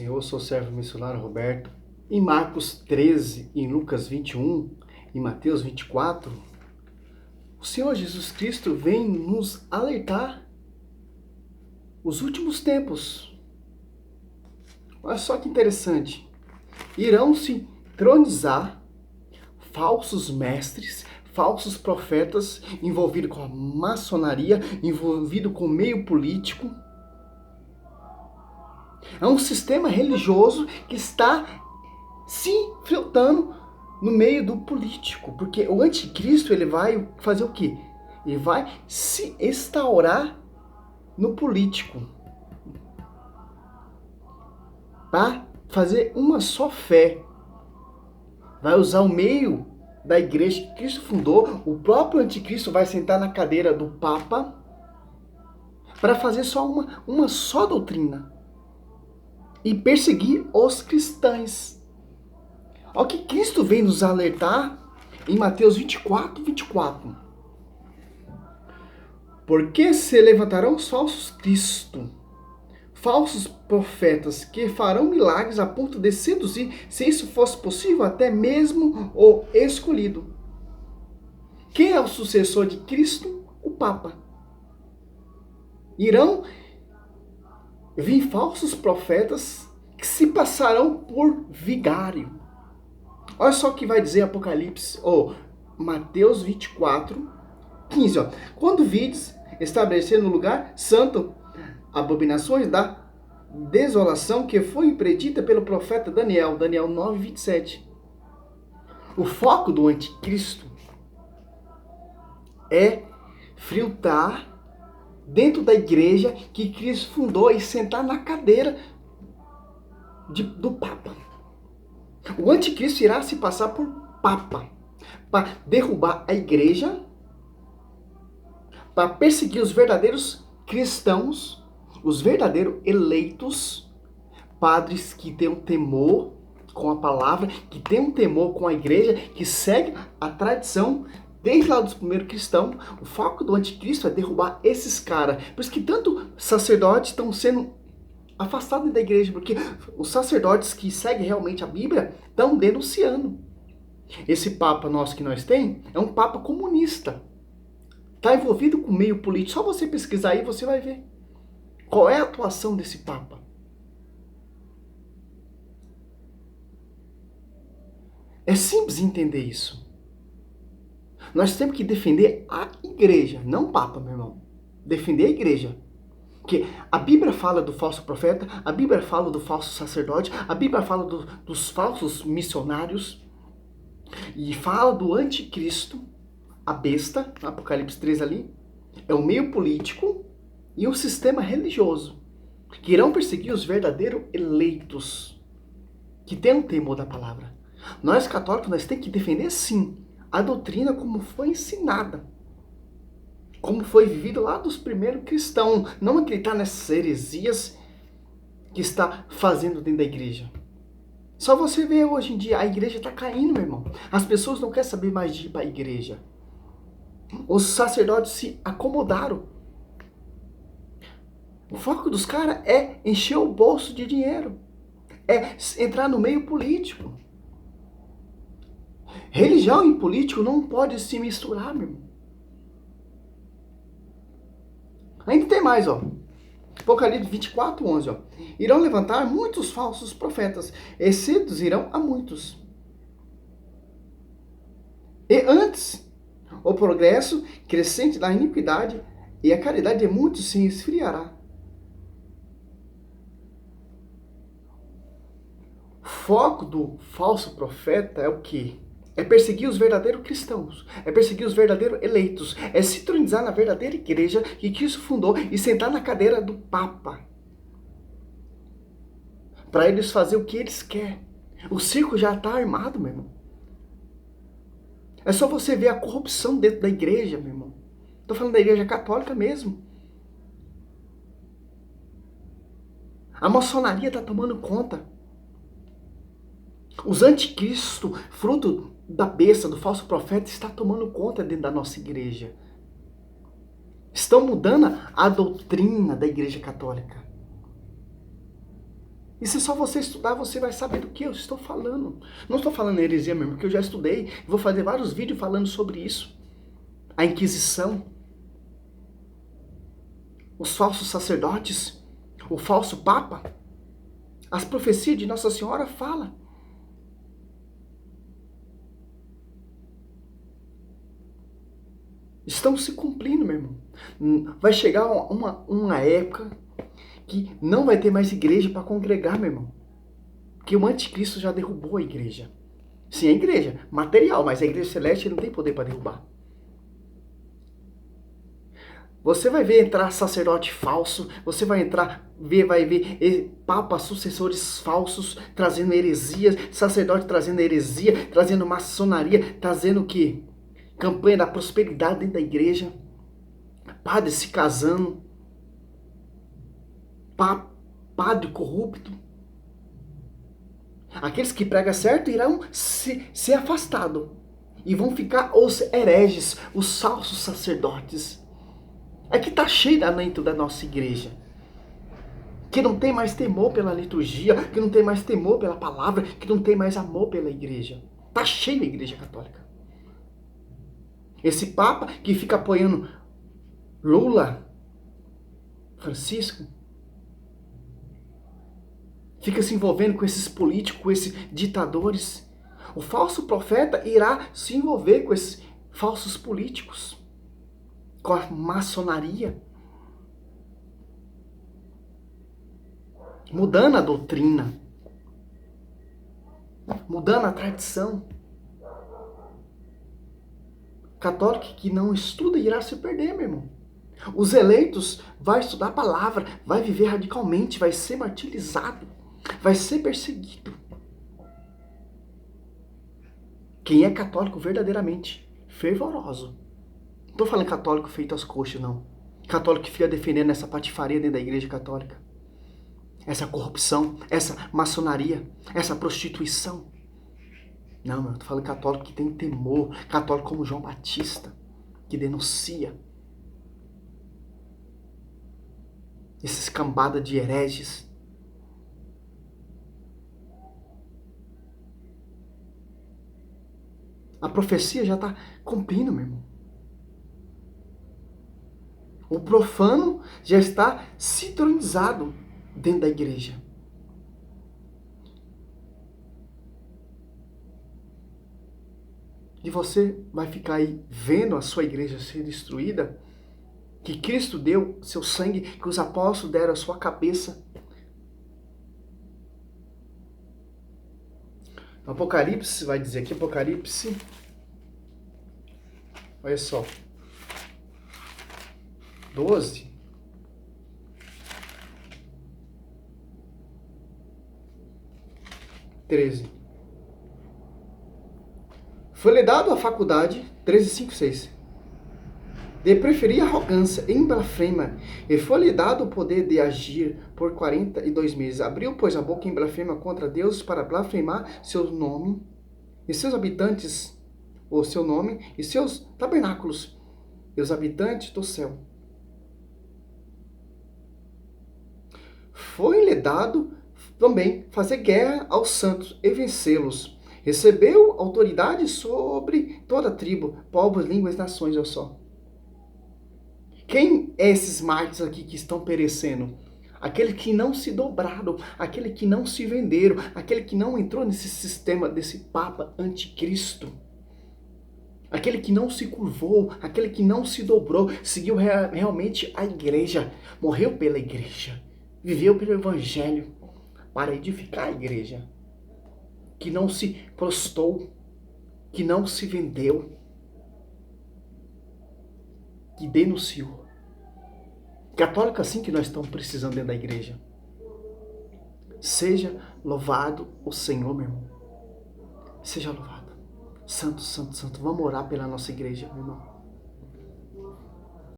Senhor, eu sou o servo missionário Roberto. Em Marcos 13, em Lucas 21, em Mateus 24, o Senhor Jesus Cristo vem nos alertar os últimos tempos. Olha só que interessante. Irão se entronizar falsos mestres, falsos profetas envolvidos com a maçonaria, envolvidos com o meio político. É um sistema religioso que está se infiltrando no meio do político, porque o anticristo ele vai fazer o quê? Ele vai se instaurar no político para fazer uma só fé. Vai usar o meio da igreja que Cristo fundou, o próprio anticristo vai sentar na cadeira do Papa para fazer só uma só doutrina e perseguir os cristãos. Olha o que Cristo vem nos alertar em Mateus 24, 24. Porque se levantarão falsos cristos, falsos profetas, que farão milagres a ponto de seduzir, se isso fosse possível, até mesmo o escolhido. Quem é o sucessor de Cristo? O Papa. Irão vir falsos profetas que se passarão por vigário. Olha só o que vai dizer Apocalipse, Mateus 24, 15. Quando vides estabelecer no lugar santo abominações da desolação que foi predita pelo profeta Daniel, Daniel 9, 27. O foco do anticristo é filtrar dentro da igreja que Cristo fundou e sentar na cadeira do Papa. O anticristo irá se passar por Papa para derrubar a igreja, para perseguir os verdadeiros cristãos, os verdadeiros eleitos, padres que têm um temor com a palavra, que têm um temor com a igreja, que seguem a tradição desde lá dos primeiros cristãos. O foco do anticristo é derrubar esses caras. Por isso que tanto sacerdotes estão sendo afastados da igreja, porque os sacerdotes que seguem realmente a Bíblia estão denunciando. Esse Papa nosso que nós temos é um Papa comunista. Está envolvido com o meio político. Só você pesquisar aí, você vai ver qual é a atuação desse Papa. É simples entender isso. Nós temos que defender a igreja, não o Papa, meu irmão. Defender a igreja. Porque a Bíblia fala do falso profeta, a Bíblia fala do falso sacerdote, a Bíblia fala dos falsos missionários, e fala do anticristo, a besta, Apocalipse 3 ali, é o meio político e um sistema religioso, que irão perseguir os verdadeiros eleitos, que têm um temor da palavra. Nós católicos, nós temos que defender sim a doutrina como foi ensinada, como foi vivido lá dos primeiros cristãos, não acreditar nessas heresias que está fazendo dentro da igreja. Só você vê hoje em dia, a igreja está caindo, meu irmão. As pessoas não querem saber mais de ir para a igreja. Os sacerdotes se acomodaram. O foco dos caras é encher o bolso de dinheiro, é entrar no meio político. Religião e político não pode se misturar, meu irmão. Ainda tem mais, Apocalipse 24, 11, Irão levantar muitos falsos profetas, e seduzirão a muitos. E antes, o progresso crescente da iniquidade e a caridade de muitos se esfriará. O foco do falso profeta é o quê? É perseguir os verdadeiros cristãos, é perseguir os verdadeiros eleitos, é se tronizar na verdadeira igreja que Cristo fundou e sentar na cadeira do Papa. Para eles fazer o que eles querem. O circo já está armado, meu irmão. É só você ver a corrupção dentro da igreja, meu irmão. Estou falando da igreja católica mesmo. A maçonaria está tomando conta. Os anticristos, fruto da besta, do falso profeta, está tomando conta dentro da nossa igreja. Estão mudando a doutrina da igreja católica. E se só você estudar, você vai saber do que eu estou falando. Não estou falando heresia mesmo, porque eu já estudei. Vou fazer vários vídeos falando sobre isso. A Inquisição, os falsos sacerdotes, o falso Papa, as profecias de Nossa Senhora falam. Estão se cumprindo, meu irmão. Vai chegar uma época que não vai ter mais igreja para congregar, meu irmão. Porque o anticristo já derrubou a igreja. Sim, a igreja material, mas a igreja celeste não tem poder para derrubar. Você vai ver entrar sacerdote falso, você vai ver papas sucessores falsos trazendo heresias, sacerdote trazendo heresia, trazendo maçonaria, trazendo o quê? Campanha da prosperidade dentro da igreja, padre se casando, padre corrupto. Aqueles que pregam certo irão ser afastados e vão ficar os hereges, os falsos sacerdotes. É que está cheio dentro da nossa igreja. Que não tem mais temor pela liturgia, que não tem mais temor pela palavra, que não tem mais amor pela igreja. Está cheio a igreja católica. Esse Papa que fica apoiando Lula, Francisco, fica se envolvendo com esses políticos, com esses ditadores. O falso profeta irá se envolver com esses falsos políticos, com a maçonaria, mudando a doutrina, mudando a tradição. Católico que não estuda irá se perder, meu irmão. Os eleitos vai estudar a palavra, vai viver radicalmente, vai ser martirizado, vai ser perseguido. Quem é católico verdadeiramente fervoroso. Não estou falando católico feito às coxas, não. Católico que fica defendendo essa patifaria dentro da igreja católica. Essa corrupção, essa maçonaria, essa prostituição. Não, eu tô falando católico que tem temor, católico como João Batista, que denuncia esses cambada de hereges. A profecia já está cumprindo, meu irmão. O profano já está sintonizado dentro da igreja. E você vai ficar aí vendo a sua igreja ser destruída, que Cristo deu seu sangue, que os apóstolos deram a sua cabeça. Apocalipse vai dizer aqui, Apocalipse, olha só, 12, foi-lhe dado a faculdade, 13, 5, 6, de preferir arrogância em blasfema, e foi-lhe dado o poder de agir por 42 meses. Abriu, pois, a boca em blasfema contra Deus para blasfemar seu nome e seus habitantes, ou seu nome e seus tabernáculos, e os habitantes do céu. Foi-lhe dado também fazer guerra aos santos e vencê-los. Recebeu autoridade sobre toda a tribo, povos, línguas, nações, olha só. Quem é esses mártires aqui que estão perecendo? Aqueles que não se dobraram, aqueles que não se venderam, aquele que não entrou nesse sistema desse Papa anticristo. Aquele que não se curvou, aquele que não se dobrou, seguiu realmente a igreja, morreu pela igreja, viveu pelo evangelho para edificar a igreja, que não se prostrou, que não se vendeu, que denunciou. Católico assim que nós estamos precisando dentro da igreja. Seja louvado o Senhor, meu irmão. Seja louvado. Santo, santo, santo. Vamos orar pela nossa igreja, meu irmão.